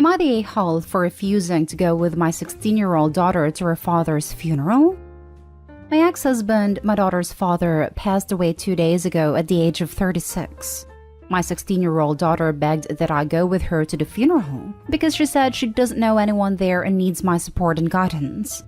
Am I the a-hole for refusing to go with my 16-year-old daughter to her father's funeral? My ex-husband, my daughter's father, passed away 2 days ago at the age of 36. My 16-year-old daughter begged that I go with her to the funeral because she said she doesn't know anyone there and needs my support and guidance.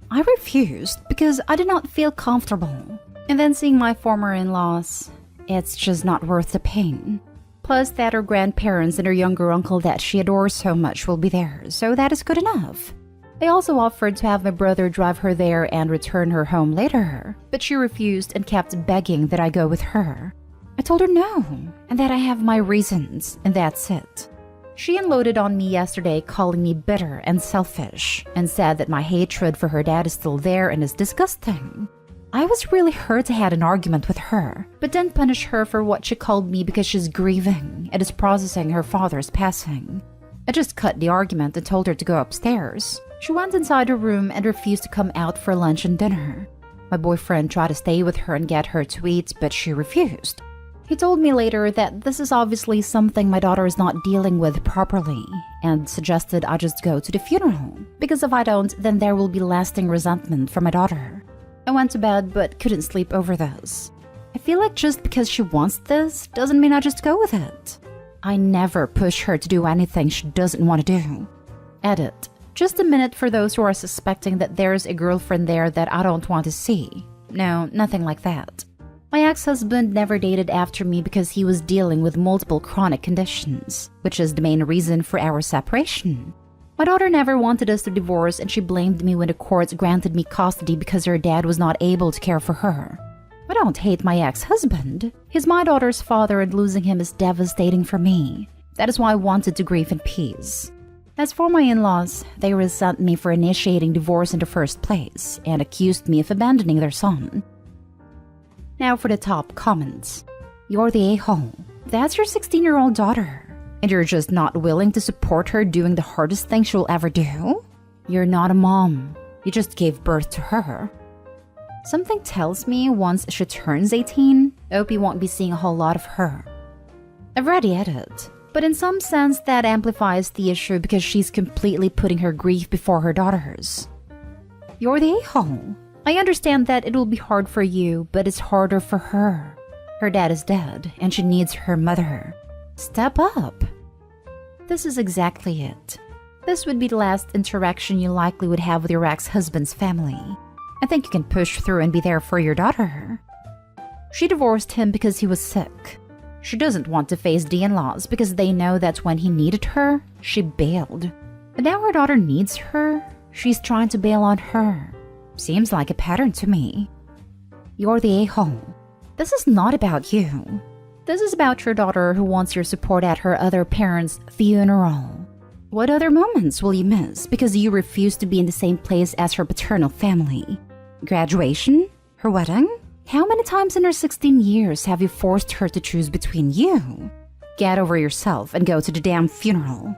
I refused because I did not feel comfortable. And then seeing my former in-laws, it's just not worth the pain. Plus that her grandparents and her younger uncle that she adores so much will be there, so that is good enough. They also offered to have my brother drive her there and return her home later, but she refused and kept begging that I go with her. I told her no, and that I have my reasons, and that's it. She unloaded on me yesterday, calling me bitter and selfish, and said that my hatred for her dad is still there and is disgusting. I was really hurt I had an argument with her, but didn't punish her for what she called me because she's grieving and is processing her father's passing. I just cut the argument and told her to go upstairs. She went inside her room and refused to come out for lunch and dinner. My boyfriend tried to stay with her and get her to eat, but she refused. He told me later that this is obviously something my daughter is not dealing with properly, and suggested I just go to the funeral, because if I don't, then there will be lasting resentment for my daughter. I went to bed but couldn't sleep over this. I feel like just because she wants this doesn't mean I just go with it. I never push her to do anything she doesn't want to do. Edit. Just a minute for those who are suspecting that there's a girlfriend there that I don't want to see. No, nothing like that. My ex-husband never dated after me because he was dealing with multiple chronic conditions, which is the main reason for our separation. My daughter never wanted us to divorce and she blamed me when the courts granted me custody because her dad was not able to care for her. I don't hate my ex-husband. He's my daughter's father and losing him is devastating for me. That is why I wanted to grieve in peace. As for my in-laws, they resent me for initiating divorce in the first place and accused me of abandoning their son. Now for the top comments. You're the a-hole. That's your 16-year-old daughter. And you're just not willing to support her doing the hardest thing she'll ever do? You're not a mom. You just gave birth to her. Something tells me once she turns 18, Opie won't be seeing a whole lot of her. I've read Reddit, but in some sense that amplifies the issue because she's completely putting her grief before her daughter's. You're the a-hole. I understand that it will be hard for you, but it's harder for her. Her dad is dead, and she needs her mother. Step up. This is exactly it. This would be the last interaction you likely would have with your ex-husband's family. I think you can push through and be there for your daughter. She divorced him because he was sick. She doesn't want to face the in-laws because they know that when he needed her, she bailed. But now her daughter needs her, she's trying to bail on her. Seems like a pattern to me. You're the a-hole. This is not about you. This is about your daughter who wants your support at her other parents' funeral. What other moments will you miss because you refuse to be in the same place as her paternal family? Graduation? Her wedding? How many times in her 16 years have you forced her to choose between you? Get over yourself and go to the damn funeral.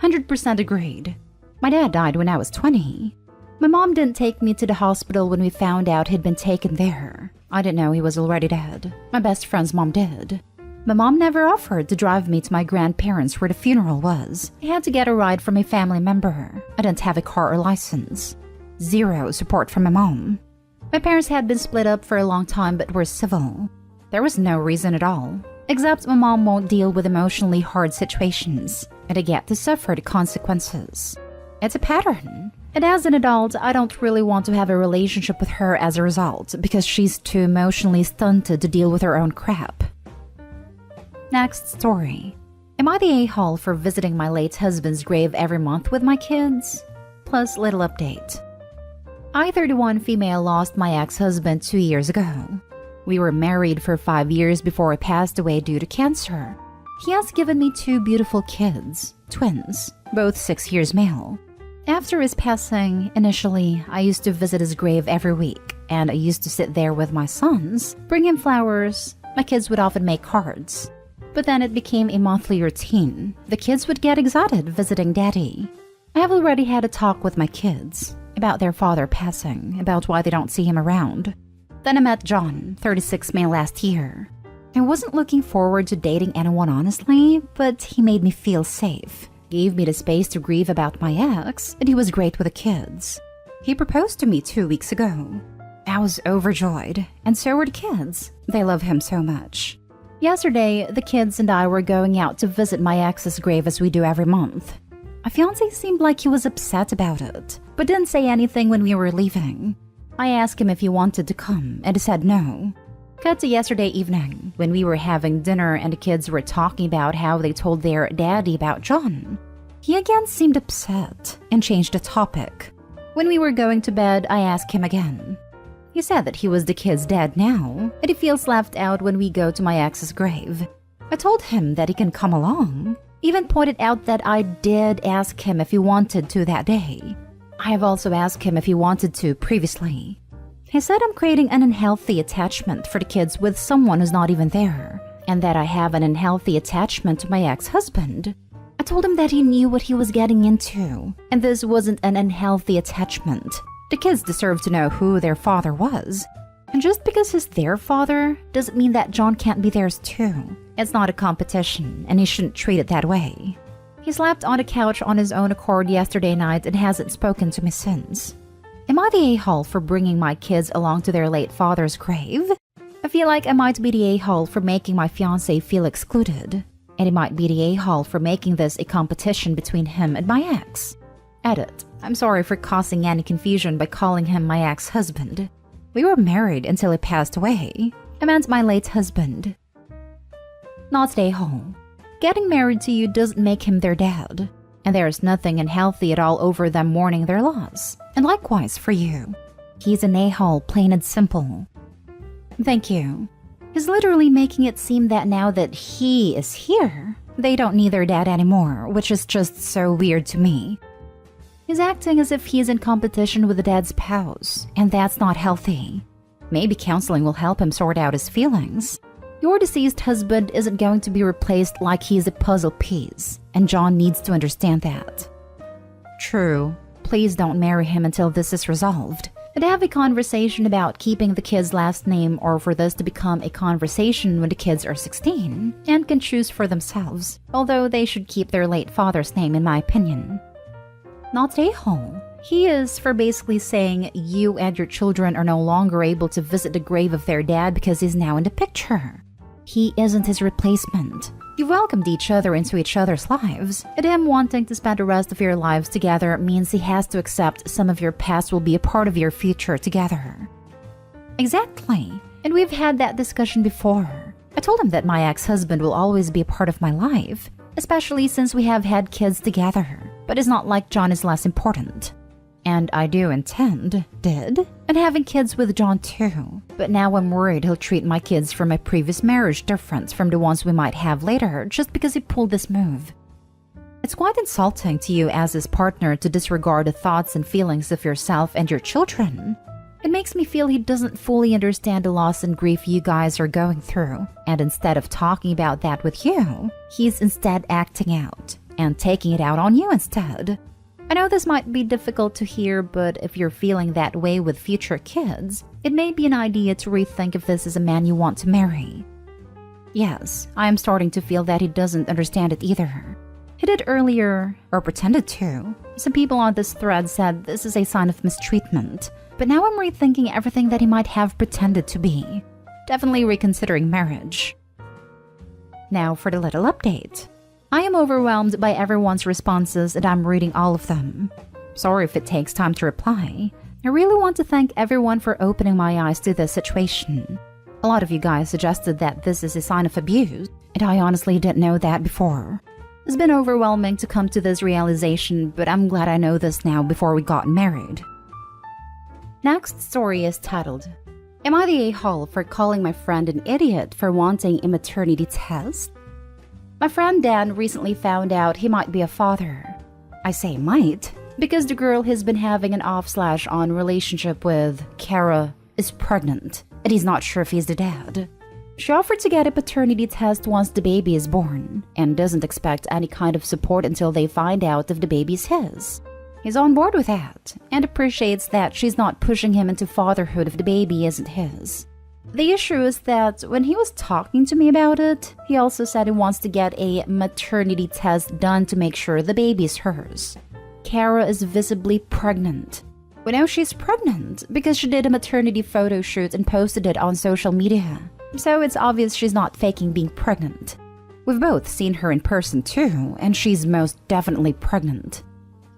100% agreed. My dad died when I was 20. My mom didn't take me to the hospital when we found out he'd been taken there. I didn't know he was already dead. My best friend's mom did. My mom never offered to drive me to my grandparents where the funeral was. I had to get a ride from a family member. I didn't have a car or license. Zero support from my mom. My parents had been split up for a long time but were civil. There was no reason at all, except my mom won't deal with emotionally hard situations, and I get to suffer the consequences. It's a pattern. And as an adult, I don't really want to have a relationship with her as a result because she's too emotionally stunted to deal with her own crap. Next story. Am I the a-hole for visiting my late husband's grave every month with my kids? Plus little update. I, 31 female, lost my ex-husband 2 years ago. We were married for 5 years before he passed away due to cancer. He has given me 2 beautiful kids, twins, both 6 years male. After his passing, initially, I used to visit his grave every week, and I used to sit there with my sons, bring him flowers. My kids would often make cards. But then it became a monthly routine. The kids would get excited visiting daddy. I have already had a talk with my kids about their father passing, about why they don't see him around. Then I met John, 36 male, last year. I wasn't looking forward to dating anyone honestly, but he made me feel safe. gave me the space to grieve about my ex, and he was great with the kids. He proposed to me 2 weeks ago. I was overjoyed, and so were the kids. They love him so much. Yesterday, the kids and I were going out to visit my ex's grave as we do every month. My fiancé seemed like he was upset about it, but didn't say anything when we were leaving. I asked him if he wanted to come, and he said no. Cut to yesterday evening, when we were having dinner and the kids were talking about how they told their daddy about John. He again seemed upset and changed the topic. When we were going to bed, I asked him again. He said that he was the kid's dad now, and he feels left out when we go to my ex's grave. I told him that he can come along, even pointed out that I did ask him if he wanted to that day. I have also asked him if he wanted to previously. He said I'm creating an unhealthy attachment for the kids with someone who's not even there, and that I have an unhealthy attachment to my ex-husband. I told him that he knew what he was getting into, and this wasn't an unhealthy attachment. The kids deserve to know who their father was. And just because he's their father doesn't mean that John can't be theirs too. It's not a competition, and he shouldn't treat it that way. He slept on the couch on his own accord yesterday night and hasn't spoken to me since. Am I the a-hole for bringing my kids along to their late father's grave? I feel like I might be the a-hole for making my fiancé feel excluded. And he might be the a-hole for making this a competition between him and my ex. Edit. I'm sorry for causing any confusion by calling him my ex-husband. We were married until he passed away. I meant my late husband. Not the a-hole. Getting married to you doesn't make him their dad. And there's nothing unhealthy at all over them mourning their loss. And likewise for you. He's an a-hole, plain and simple. Thank you. He's literally making it seem that now that he is here, they don't need their dad anymore, which is just so weird to me. He's acting as if he's in competition with the dad's spouse, and that's not healthy. Maybe counseling will help him sort out his feelings. Your deceased husband isn't going to be replaced like he's a puzzle piece, and John needs to understand that. True. Please don't marry him until this is resolved. And have a conversation about keeping the kid's last name, or for this to become a conversation when the kids are 16 and can choose for themselves, although they should keep their late father's name in my opinion. Not a-hole. He is for basically saying you and your children are no longer able to visit the grave of their dad because he's now in the picture. He isn't his replacement. You welcomed each other into each other's lives, and him wanting to spend the rest of your lives together means he has to accept some of your past will be a part of your future together. Exactly, and we've had that discussion before. I told him that my ex-husband will always be a part of my life, especially since we have had kids together, but it's not like John is less important. And I do intend, and having kids with John too. But now I'm worried he'll treat my kids from my previous marriage different from the ones we might have later just because he pulled this move. It's quite insulting to you as his partner to disregard the thoughts and feelings of yourself and your children. It makes me feel he doesn't fully understand the loss and grief you guys are going through. And instead of talking about that with you, he's instead acting out and taking it out on you instead. I know this might be difficult to hear, but if you're feeling that way with future kids, it may be an idea to rethink if this is a man you want to marry. Yes, I am starting to feel that he doesn't understand it either. He did earlier, or pretended to. Some people on this thread said this is a sign of mistreatment, but now I'm rethinking everything that he might have pretended to be. Definitely reconsidering marriage. Now for the little update. I am overwhelmed by everyone's responses and I'm reading all of them. Sorry if it takes time to reply. I really want to thank everyone for opening my eyes to this situation. A lot of you guys suggested that this is a sign of abuse, and I honestly didn't know that before. It's been overwhelming to come to this realization, but I'm glad I know this now before we got married. Next story is titled, Am I the a-hole for calling my friend an idiot for wanting a maternity test? My friend Dan recently found out he might be a father. I say might, because the girl he's been having an off/on relationship with, Kara, is pregnant, and he's not sure if he's the dad. She offered to get a paternity test once the baby is born, and doesn't expect any kind of support until they find out if the baby's his. He's on board with that, and appreciates that she's not pushing him into fatherhood if the baby isn't his. The issue is that when he was talking to me about it, he also said he wants to get a maternity test done to make sure the baby's hers. Kara is visibly pregnant. We know she's pregnant because she did a maternity photo shoot and posted it on social media. So it's obvious she's not faking being pregnant. We've both seen her in person too, and she's most definitely pregnant.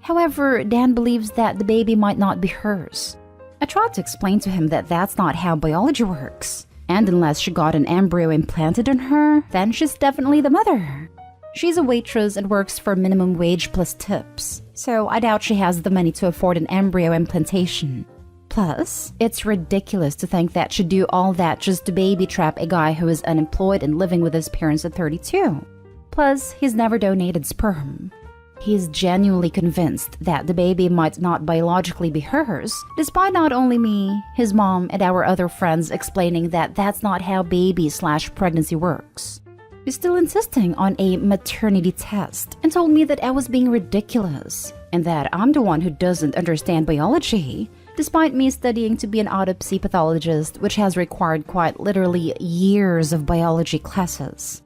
However, Dan believes that the baby might not be hers. I tried to explain to him that that's not how biology works, and unless she got an embryo implanted in her, then she's definitely the mother. She's a waitress and works for minimum wage plus tips, so I doubt she has the money to afford an embryo implantation. Plus, it's ridiculous to think that she'd do all that just to baby trap a guy who is unemployed and living with his parents at 32. Plus, he's never donated sperm. He's genuinely convinced that the baby might not biologically be hers, despite not only me, his mom, and our other friends explaining that that's not how baby/pregnancy works. He's still insisting on a maternity test and told me that I was being ridiculous and that I'm the one who doesn't understand biology, despite me studying to be an autopsy pathologist, which has required quite literally years of biology classes.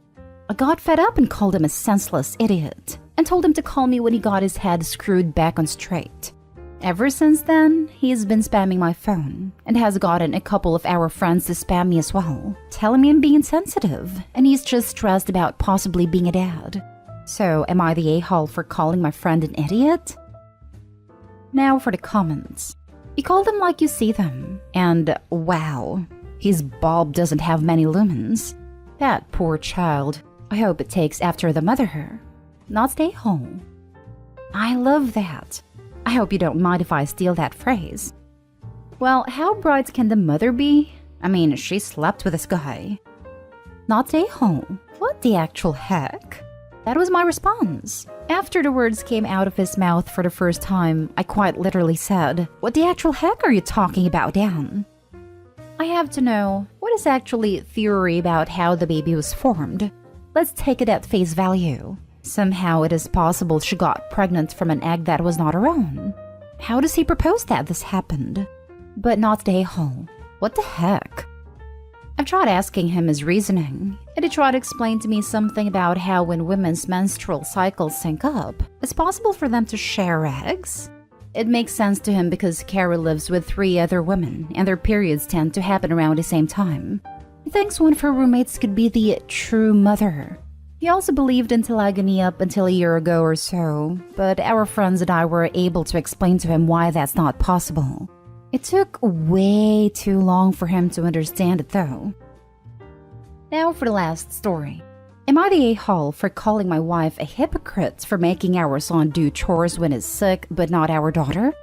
I got fed up and called him a senseless idiot and told him to call me when he got his head screwed back on straight. Ever since then, he's been spamming my phone and has gotten a couple of our friends to spam me as well, telling me I'm being insensitive and he's just stressed about possibly being a dad. So, am I the a-hole for calling my friend an idiot? Now for the comments. You call them like you see them, and wow, his bulb doesn't have many lumens. That poor child. I hope it takes after the mother. Not stay home. I love that. I hope you don't mind if I steal that phrase. Well, how bright can the mother be? I mean, she slept with this guy. Not stay home. What the actual heck? That was my response. After the words came out of his mouth for the first time, I quite literally said, "What the actual heck are you talking about, Dan?" I have to know, what is actually theory about how the baby was formed? Let's take it at face value. Somehow it is possible she got pregnant from an egg that was not her own. How does he propose that this happened? But not stay home. What the heck? I've tried asking him his reasoning, and he tried to explain to me something about how when women's menstrual cycles sync up, it's possible for them to share eggs. It makes sense to him because Kara lives with 3 other women, and their periods tend to happen around the same time. He thinks one of her roommates could be the true mother. He also believed in telegamy up until a year ago or so, but our friends and I were able to explain to him why that's not possible. It took way too long for him to understand it though. Now for the last story. Am I the a-hole for calling my wife a hypocrite for making our son do chores when he's sick but not our daughter?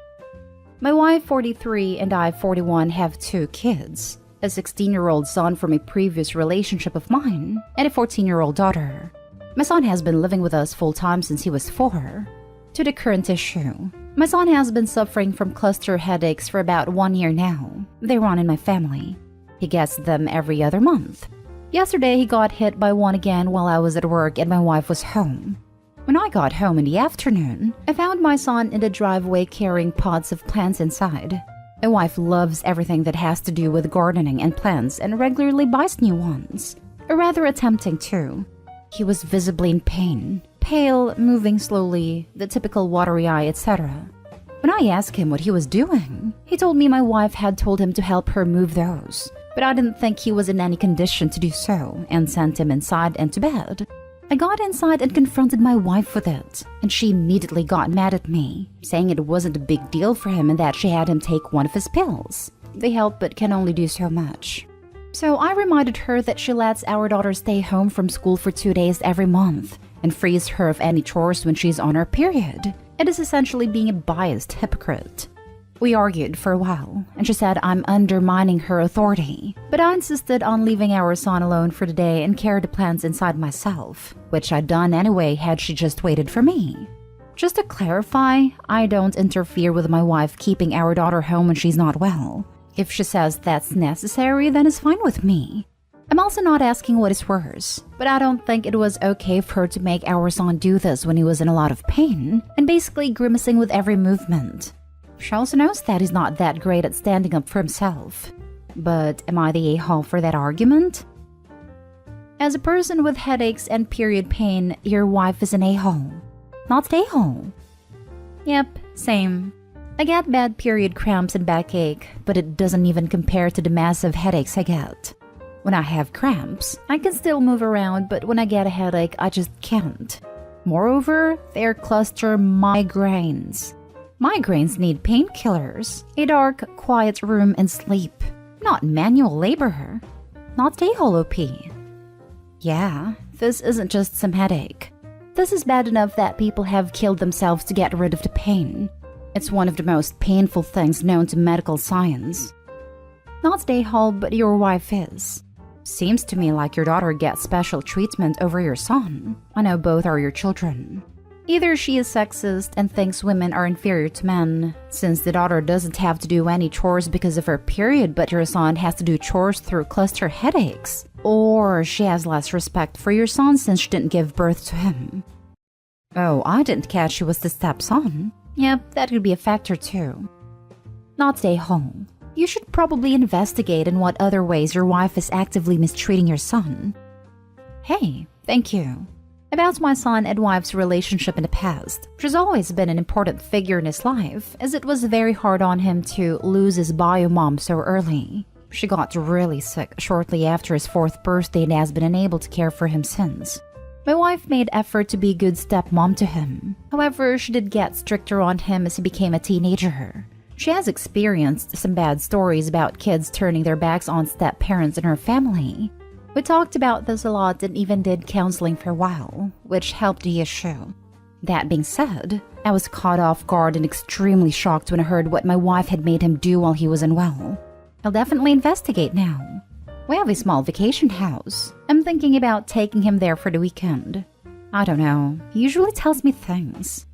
My wife, 43, and I, 41, have 2 kids. A 16-year-old son from a previous relationship of mine, and a 14-year-old daughter. My son has been living with us full-time since he was 4. To the current issue. My son has been suffering from cluster headaches for about 1 year now. They run in my family. He gets them every other month. Yesterday, he got hit by one again while I was at work and my wife was home. When I got home in the afternoon, I found my son in the driveway carrying pots of plants inside. My wife loves everything that has to do with gardening and plants and regularly buys new ones. Or rather attempting to. He was visibly in pain, pale, moving slowly, the typical watery eye, etc. When I asked him what he was doing, he told me my wife had told him to help her move those. But I didn't think he was in any condition to do so and sent him inside and to bed. I got inside and confronted my wife with it, and she immediately got mad at me, saying it wasn't a big deal for him and that she had him take one of his pills. They help but can only do so much. So I reminded her that she lets our daughter stay home from school for 2 days every month and frees her of any chores when she's on her period. It is essentially being a biased hypocrite. We argued for a while, and she said I'm undermining her authority, but I insisted on leaving our son alone for the day and carry the plants inside myself, which I'd done anyway had she just waited for me. Just to clarify, I don't interfere with my wife keeping our daughter home when she's not well. If she says that's necessary, then it's fine with me. I'm also not asking what is worse, but I don't think it was okay for her to make our son do this when he was in a lot of pain and basically grimacing with every movement. She also knows that he's not that great at standing up for himself. But am I the a-hole for that argument? As a person with headaches and period pain, your wife is an a-hole. Not an a-hole. Yep, same. I get bad period cramps and backache, but it doesn't even compare to the massive headaches I get. When I have cramps, I can still move around, but when I get a headache, I just can't. Moreover, they're cluster migraines. Migraines need painkillers, a dark, quiet room, and sleep. Not manual labor. Not a-hole OP. Yeah, this isn't just some headache. This is bad enough that people have killed themselves to get rid of the pain. It's one of the most painful things known to medical science. Not a-hole, but your wife is. Seems to me like your daughter gets special treatment over your son. I know both are your children. Either she is sexist and thinks women are inferior to men, since the daughter doesn't have to do any chores because of her period, but your son has to do chores through cluster headaches. Or she has less respect for your son since she didn't give birth to him. Oh, I didn't catch she was the stepson. Yep, that could be a factor too. Not a-hole. You should probably investigate in what other ways your wife is actively mistreating your son. Hey, thank you. About my son and wife's relationship in the past, she's always been an important figure in his life, as it was very hard on him to lose his bio mom so early. She got really sick shortly after his 4th birthday and has been unable to care for him since. My wife made effort to be a good stepmom to him. However, she did get stricter on him as he became a teenager. She has experienced some bad stories about kids turning their backs on step-parents in her family. We talked about this a lot and even did counseling for a while, which helped the issue. That being said, I was caught off guard and extremely shocked when I heard what my wife had made him do while he was unwell. I'll definitely investigate now. We have a small vacation house. I'm thinking about taking him there for the weekend. I don't know, he usually tells me things.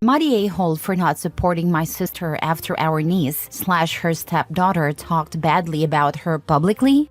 Mighty a-hole for not supporting my sister after our niece/her stepdaughter talked badly about her publicly?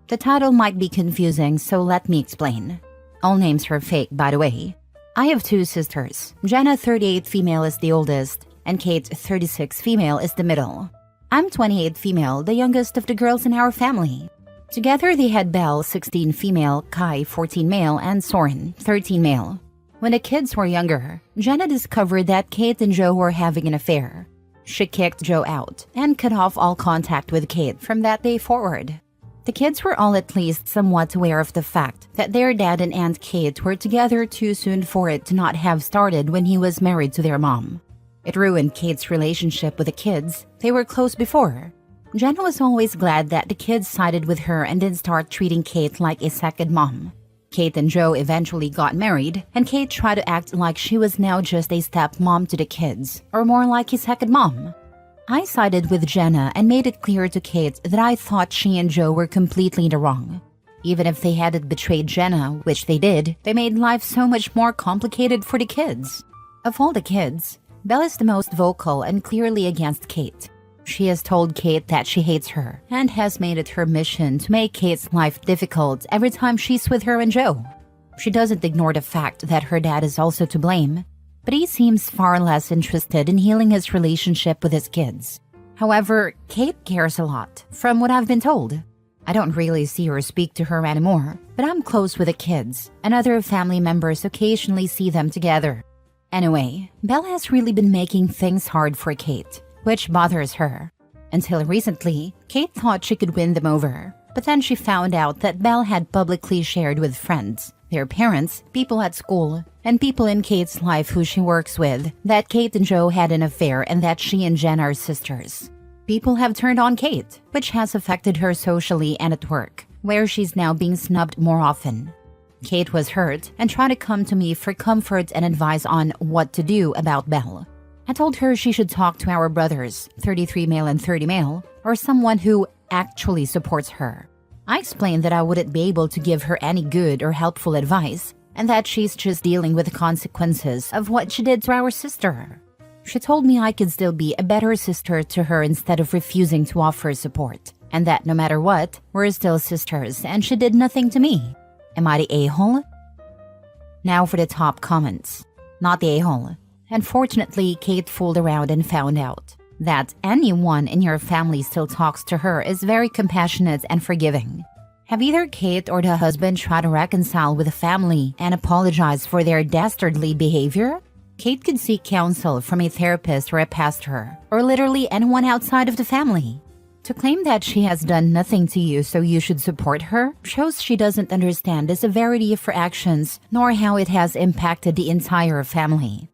The title might be confusing, so let me explain. All names are fake, by the way. I have 2 sisters. Jenna, 38 female, is the oldest, and Kate, 36 female, is the middle. I'm 28 female, the youngest of the girls in our family. Together they had Belle, 16 female, Kai, 14 male, and Soren, 13 male. When the kids were younger, Jenna discovered that Kate and Joe were having an affair. She kicked Joe out and cut off all contact with Kate from that day forward. The kids were all at least somewhat aware of the fact that their dad and Aunt Kate were together too soon for it to not have started when he was married to their mom. It ruined Kate's relationship with the kids. They were close before. Jenna was always glad that the kids sided with her and didn't start treating Kate like a second mom. Kate and Joe eventually got married, and Kate tried to act like she was now just a stepmom to the kids, or more like a second mom. I sided with Jenna and made it clear to Kate that I thought she and Joe were completely in the wrong. Even if they hadn't betrayed Jenna, which they did, they made life so much more complicated for the kids. Of all the kids, Belle is the most vocal and clearly against Kate. She has told Kate that she hates her and has made it her mission to make Kate's life difficult every time she's with her and Joe. She doesn't ignore the fact that her dad is also to blame, but he seems far less interested in healing his relationship with his kids. However, Kate cares a lot, from what I've been told. I don't really see or speak to her anymore, but I'm close with the kids, and other family members occasionally see them together. Anyway, Belle has really been making things hard for Kate, which bothers her. Until recently, Kate thought she could win them over, but then she found out that Belle had publicly shared with friends, their parents, people at school, and people in Kate's life who she works with, that Kate and Joe had an affair and that she and Jen are sisters. People have turned on Kate, which has affected her socially and at work, where she's now being snubbed more often. Kate was hurt and tried to come to me for comfort and advice on what to do about Belle. I told her she should talk to our brothers, 33 male and 30 male, or someone who actually supports her. I explained that I wouldn't be able to give her any good or helpful advice, and that she's just dealing with the consequences of what she did to our sister. She told me I could still be a better sister to her instead of refusing to offer support, and that no matter what, we're still sisters and she did nothing to me. Am I the a-hole? Now for the top comments. Not the a-hole. Unfortunately, Kate fooled around and found out that anyone in your family still talks to her is very compassionate and forgiving. Have either Kate or the husband tried to reconcile with the family and apologize for their dastardly behavior? Kate could seek counsel from a therapist or a pastor, or literally anyone outside of the family. To claim that she has done nothing to you so you should support her shows she doesn't understand the severity of her actions nor how it has impacted the entire family.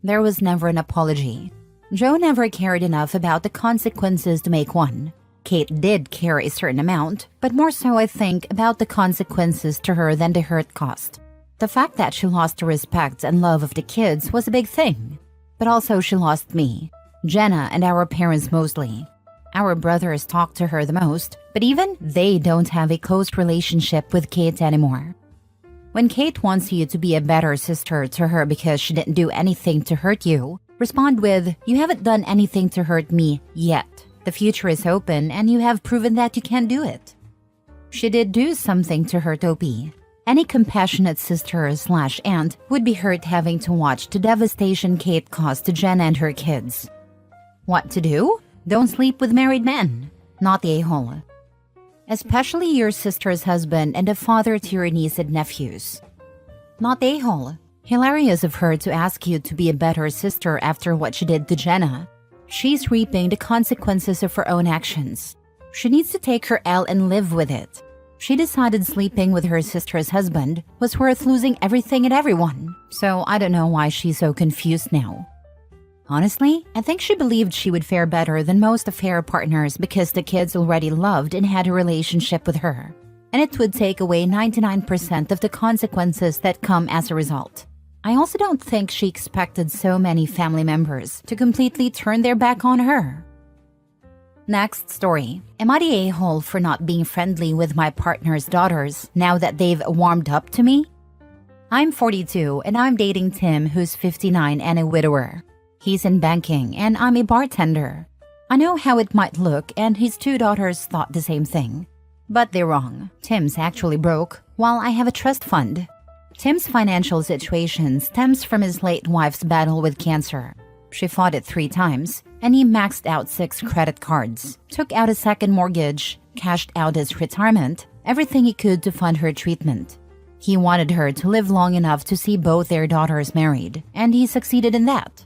There was never an apology. Joe never cared enough about the consequences to make one. Kate did care a certain amount, but more so I think about the consequences to her than the hurt caused. The fact that she lost the respect and love of the kids was a big thing. But also she lost me, Jenna, and our parents mostly. Our brothers talk to her the most, but even they don't have a close relationship with Kate anymore. When Kate wants you to be a better sister to her because she didn't do anything to hurt you, respond with, "You haven't done anything to hurt me yet. The future is open and you have proven that you can do it." She did do something to hurt Opie. Any compassionate sister/aunt would be hurt having to watch the devastation Kate caused to Jenna and her kids. What to do? Don't sleep with married men. Not the a-hole. Especially your sister's husband and the father to your niece and nephews. Not the a-hole. Hilarious of her to ask you to be a better sister after what she did to Jenna. She's reaping the consequences of her own actions. She needs to take her L and live with it. She decided sleeping with her sister's husband was worth losing everything and everyone, so I don't know why she's so confused now. Honestly, I think she believed she would fare better than most affair partners because the kids already loved and had a relationship with her, and it would take away 99% of the consequences that come as a result. I also don't think she expected so many family members to completely turn their back on her. Next story. Am I the a-hole for not being friendly with my partner's daughters now that they've warmed up to me? I'm 42 and I'm dating Tim, who's 59 and a widower. He's in banking and I'm a bartender. I know how it might look and his two daughters thought the same thing. But they're wrong. Tim's actually broke, while I have a trust fund. Tim's financial situation stems from his late wife's battle with cancer. She fought it 3 times, and he maxed out 6 credit cards, took out a second mortgage, cashed out his retirement, everything he could to fund her treatment. He wanted her to live long enough to see both their daughters married, and he succeeded in that.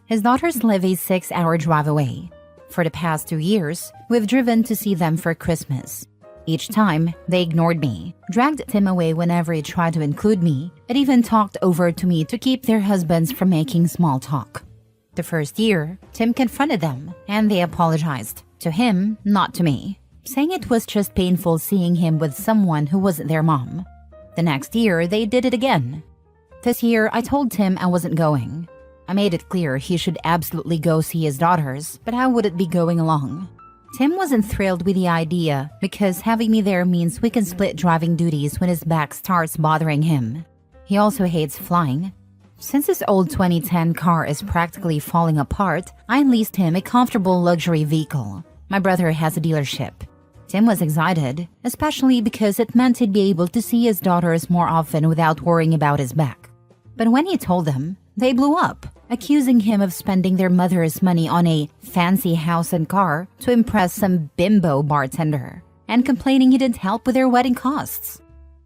His daughters live a 6-hour drive away. For the past 2 years, we've driven to see them for Christmas. Each time, they ignored me, dragged Tim away whenever he tried to include me, and even talked over to me to keep their husbands from making small talk. The first year, Tim confronted them, and they apologized. To him, not to me, saying it was just painful seeing him with someone who wasn't their mom. The next year, they did it again. This year, I told Tim I wasn't going. I made it clear he should absolutely go see his daughters, but I wouldn't be going along. Tim wasn't thrilled with the idea because having me there means we can split driving duties when his back starts bothering him. He also hates flying. Since his old 2010 car is practically falling apart, I leased him a comfortable luxury vehicle. My brother has a dealership. Tim was excited, especially because it meant he'd be able to see his daughters more often without worrying about his back. But when he told them, they blew up, accusing him of spending their mother's money on a fancy house and car to impress some bimbo bartender, and complaining he didn't help with their wedding costs.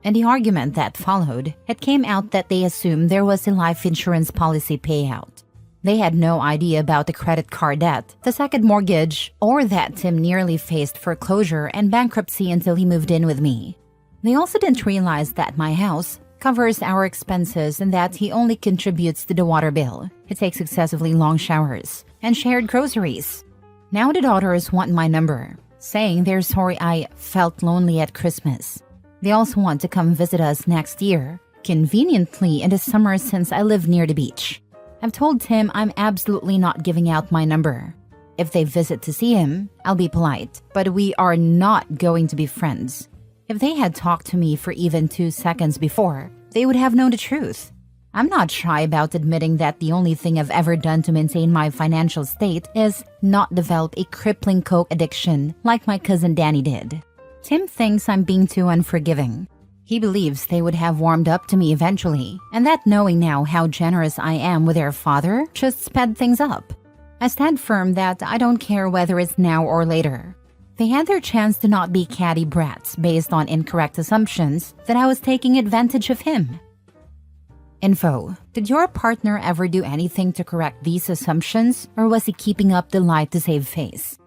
In the argument that followed, it came out that they assumed there was a life insurance policy payout. They had no idea about the credit card debt, the second mortgage, or that Tim nearly faced foreclosure and bankruptcy until he moved in with me. They also didn't realize that my house covers our expenses and that he only contributes to the water bill. He takes excessively long showers and shared groceries. Now the daughters want my number, saying they're sorry I felt lonely at Christmas. They also want to come visit us next year, conveniently in the summer since I live near the beach. I've told Tim I'm absolutely not giving out my number. If they visit to see him, I'll be polite, but we are not going to be friends. If they had talked to me for even 2 seconds before, they would have known the truth. I'm not shy about admitting that the only thing I've ever done to maintain my financial state is not develop a crippling coke addiction like my cousin Danny did. Tim thinks I'm being too unforgiving. He believes they would have warmed up to me eventually, and that knowing now how generous I am with their father just sped things up. I stand firm that I don't care whether it's now or later. They had their chance to not be catty brats based on incorrect assumptions that I was taking advantage of him. Info: did your partner ever do anything to correct these assumptions, or was he keeping up the lie to save face?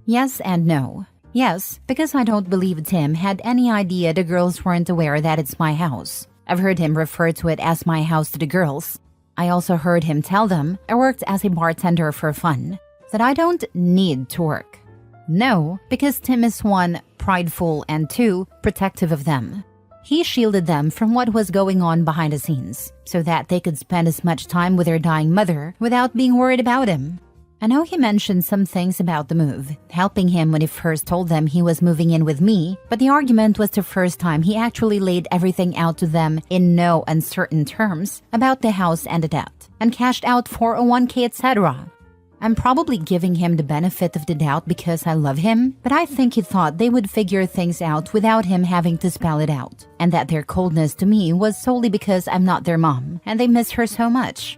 Yes and no. Yes, because I don't believe Tim had any idea the girls weren't aware that it's my house. I've heard him refer to it as my house to the girls. I also heard him tell them I worked as a bartender for fun, that I don't need to work. No, because Tim is one, prideful, and two, protective of them. He shielded them from what was going on behind the scenes, so that they could spend as much time with their dying mother without being worried about him. I know he mentioned some things about the move, helping him when he first told them he was moving in with me, but the argument was the first time he actually laid everything out to them in no uncertain terms about the house and the debt, and cashed out 401k, etc. I'm probably giving him the benefit of the doubt because I love him, but I think he thought they would figure things out without him having to spell it out, and that their coldness to me was solely because I'm not their mom, and they miss her so much.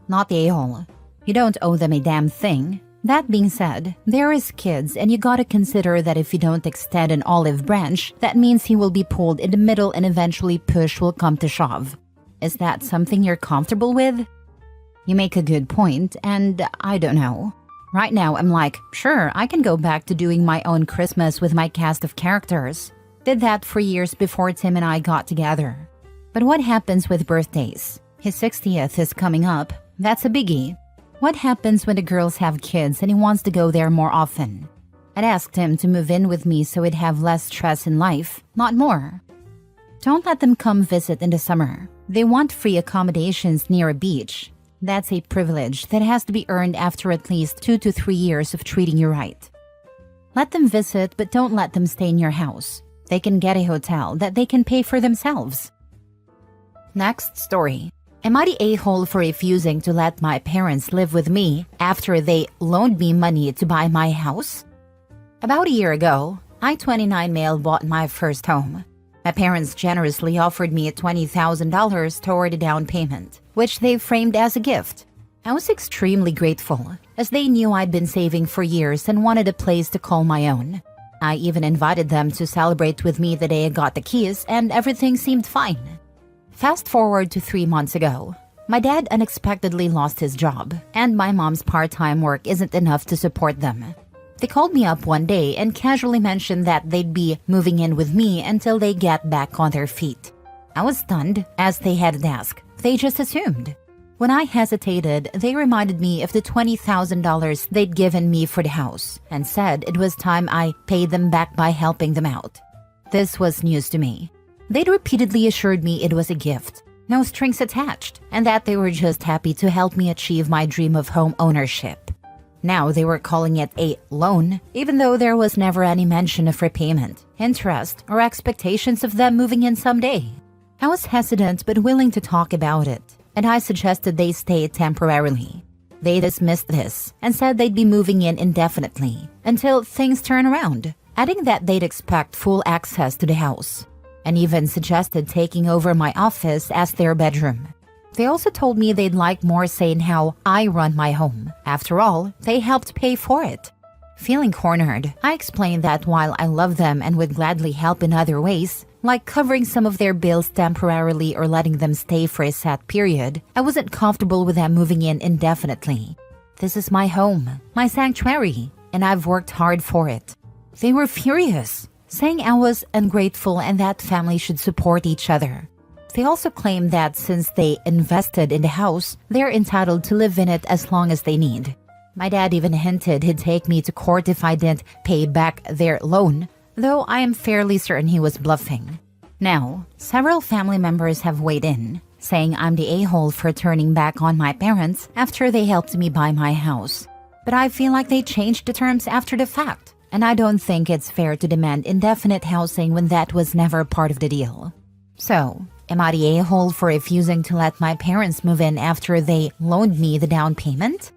Not the a-hole. You don't owe them a damn thing. That being said, they're his kids, and you gotta consider that if you don't extend an olive branch, that means he will be pulled in the middle and eventually push will come to shove. Is that something you're comfortable with? You make a good point, and I don't know. Right now, I'm like, sure, I can go back to doing my own Christmas with my cast of characters. Did that for years before Tim and I got together. But what happens with birthdays? His 60th is coming up. That's a biggie. What happens when the girls have kids and he wants to go there more often? I'd asked him to move in with me so he'd have less stress in life, not more. Don't let them come visit in the summer. They want free accommodations near a beach. That's a privilege that has to be earned after at least 2 to 3 years of treating you right. Let them visit, but don't let them stay in your house. They can get a hotel that they can pay for themselves. Next story. Am I the a-hole for refusing to let my parents live with me after they loaned me money to buy my house? About a year ago, I, 29 male, bought my first home. My parents generously offered me $20,000 toward a down payment, which they framed as a gift. I was extremely grateful, as they knew I'd been saving for years and wanted a place to call my own. I even invited them to celebrate with me the day I got the keys, and everything seemed fine. Fast forward to 3 months ago. My dad unexpectedly lost his job, and my mom's part-time work isn't enough to support them. They called me up one day and casually mentioned that they'd be moving in with me until they get back on their feet. I was stunned, as they hadn't asked. They just assumed. When I hesitated, they reminded me of the $20,000 they'd given me for the house, and said it was time I paid them back by helping them out. This was news to me. They'd repeatedly assured me it was a gift, no strings attached, and that they were just happy to help me achieve my dream of home ownership. Now they were calling it a loan, even though there was never any mention of repayment, interest, or expectations of them moving in someday. I was hesitant but willing to talk about it, and I suggested they stay temporarily. They dismissed this and said they'd be moving in indefinitely until things turn around, adding that they'd expect full access to the house, and even suggested taking over my office as their bedroom. They also told me they'd like more say in how I run my home. After all, they helped pay for it. Feeling cornered, I explained that while I love them and would gladly help in other ways, like covering some of their bills temporarily or letting them stay for a set period, I wasn't comfortable with them moving in indefinitely. This is my home, my sanctuary, and I've worked hard for it. They were furious, saying I was ungrateful and that family should support each other. They also claimed that since they invested in the house, they're entitled to live in it as long as they need. My dad even hinted he'd take me to court if I didn't pay back their loan, though I am fairly certain he was bluffing. Now, several family members have weighed in, saying I'm the a-hole for turning back on my parents after they helped me buy my house. But I feel like they changed the terms after the fact, and I don't think it's fair to demand indefinite housing when that was never part of the deal. So, Am I the a-hole for refusing to let my parents move in after they loaned me the down payment?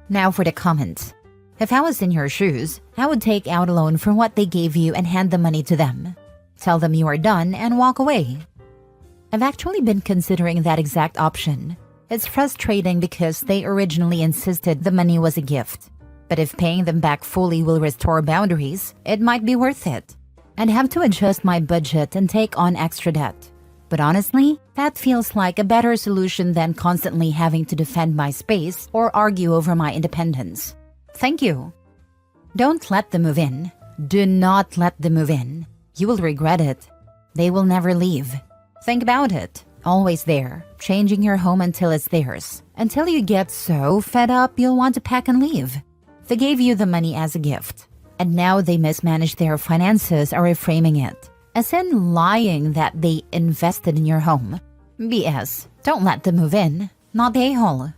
Now for the comment. If I was in your shoes, I would take out a loan for what they gave you and hand the money to them. Tell them you are done and walk away. I've actually been considering that exact option. It's frustrating because they originally insisted the money was a gift. But if paying them back fully will restore boundaries, it might be worth it. I'd have to adjust my budget and take on extra debt. But honestly, that feels like a better solution than constantly having to defend my space or argue over my independence. Thank you. Don't let them move in. Do not let them move in. You will regret it. They will never leave. Think about it. Always there, changing your home until it's theirs. Until you get so fed up you'll want to pack and leave. They gave you the money as a gift, and now they mismanage their finances or reframing it, as in lying that they invested in your home. BS. Don't let them move in. Not the a-hole.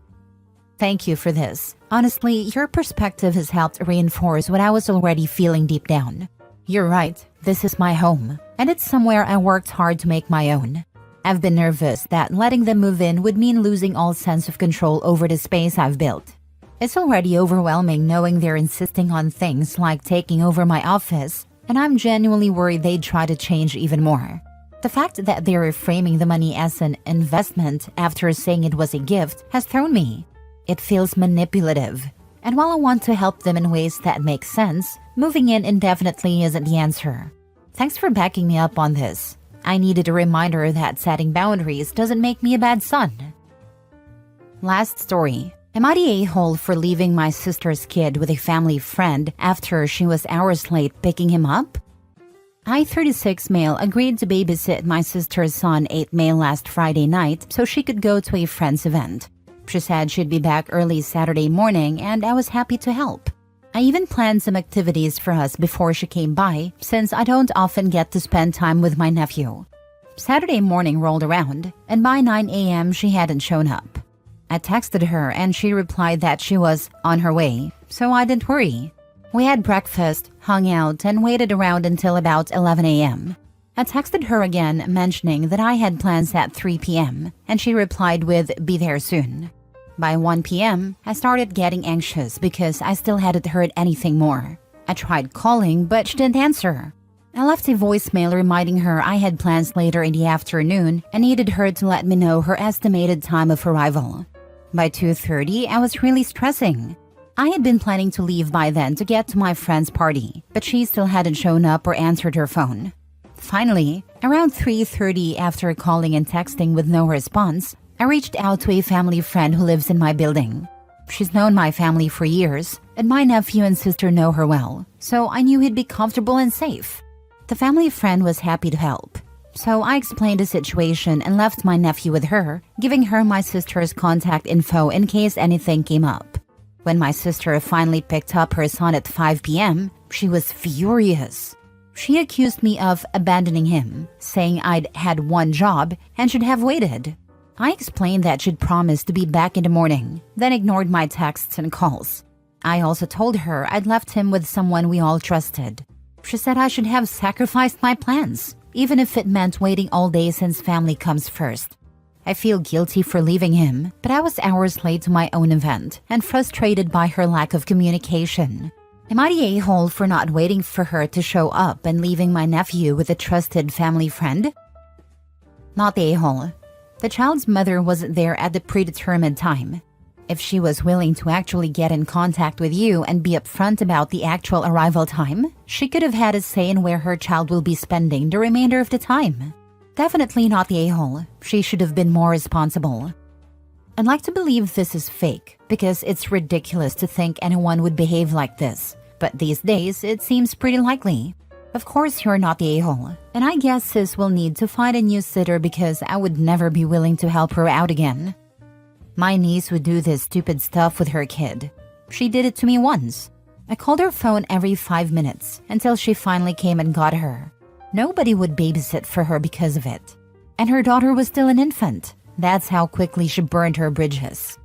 Thank you for this. Honestly, your perspective has helped reinforce what I was already feeling deep down. You're right. This is my home, and it's somewhere I worked hard to make my own. I've been nervous that letting them move in would mean losing all sense of control over the space I've built. It's already overwhelming knowing they're insisting on things like taking over my office, and I'm genuinely worried they'd try to change even more. The fact that they're reframing the money as an investment after saying it was a gift has thrown me. It feels manipulative. And while I want to help them in ways that make sense, moving in indefinitely isn't the answer. Thanks for backing me up on this. I needed a reminder that setting boundaries doesn't make me a bad son. Last story. Am I the a-hole for leaving my sister's kid with a family friend after she was hours late picking him up? I, 36 male, agreed to babysit my sister's son, 8 male, last Friday night so she could go to a friend's event. She said she'd be back early Saturday morning, and I was happy to help. I even planned some activities for us before she came by, since I don't often get to spend time with my nephew. Saturday morning rolled around, and by 9 a.m. she hadn't shown up. I texted her and she replied that she was on her way, so I didn't worry. We had breakfast, hung out, and waited around until about 11 a.m. I texted her again mentioning that I had plans at 3 p.m. and she replied with, "Be there soon." By 1 p.m., I started getting anxious because I still hadn't heard anything more. I tried calling, but she didn't answer. I left a voicemail reminding her I had plans later in the afternoon and needed her to let me know her estimated time of arrival. By 2:30, I was really stressing. I had been planning to leave by then to get to my friend's party, but she still hadn't shown up or answered her phone. Finally, around 3:30, after calling and texting with no response, I reached out to a family friend who lives in my building. She's known my family for years, and my nephew and sister know her well, so I knew he'd be comfortable and safe. The family friend was happy to help. So I explained the situation and left my nephew with her, giving her my sister's contact info in case anything came up. When my sister finally picked up her son at 5 p.m., she was furious. She accused me of abandoning him, saying I'd had one job and should have waited. I explained that she'd promised to be back in the morning, then ignored my texts and calls. I also told her I'd left him with someone we all trusted. She said I should have sacrificed my plans, even if it meant waiting all day since family comes first. I feel guilty for leaving him, but I was hours late to my own event and frustrated by her lack of communication. Am I the a-hole for not waiting for her to show up and leaving my nephew with a trusted family friend? Not the a-hole. The child's mother wasn't there at the predetermined time. If she was willing to actually get in contact with you and be upfront about the actual arrival time, she could have had a say in where her child will be spending the remainder of the time. Definitely not the a-hole. She should have been more responsible. I'd like to believe this is fake, because it's ridiculous to think anyone would behave like this. But these days, it seems pretty likely. Of course you're not the a-hole, and I guess sis will need to find a new sitter because I would never be willing to help her out again. My niece would do this stupid stuff with her kid. She did it to me once. I called her phone every 5 minutes until she finally came and got her. Nobody would babysit for her because of it. And her daughter was still an infant. That's how quickly she burned her bridges.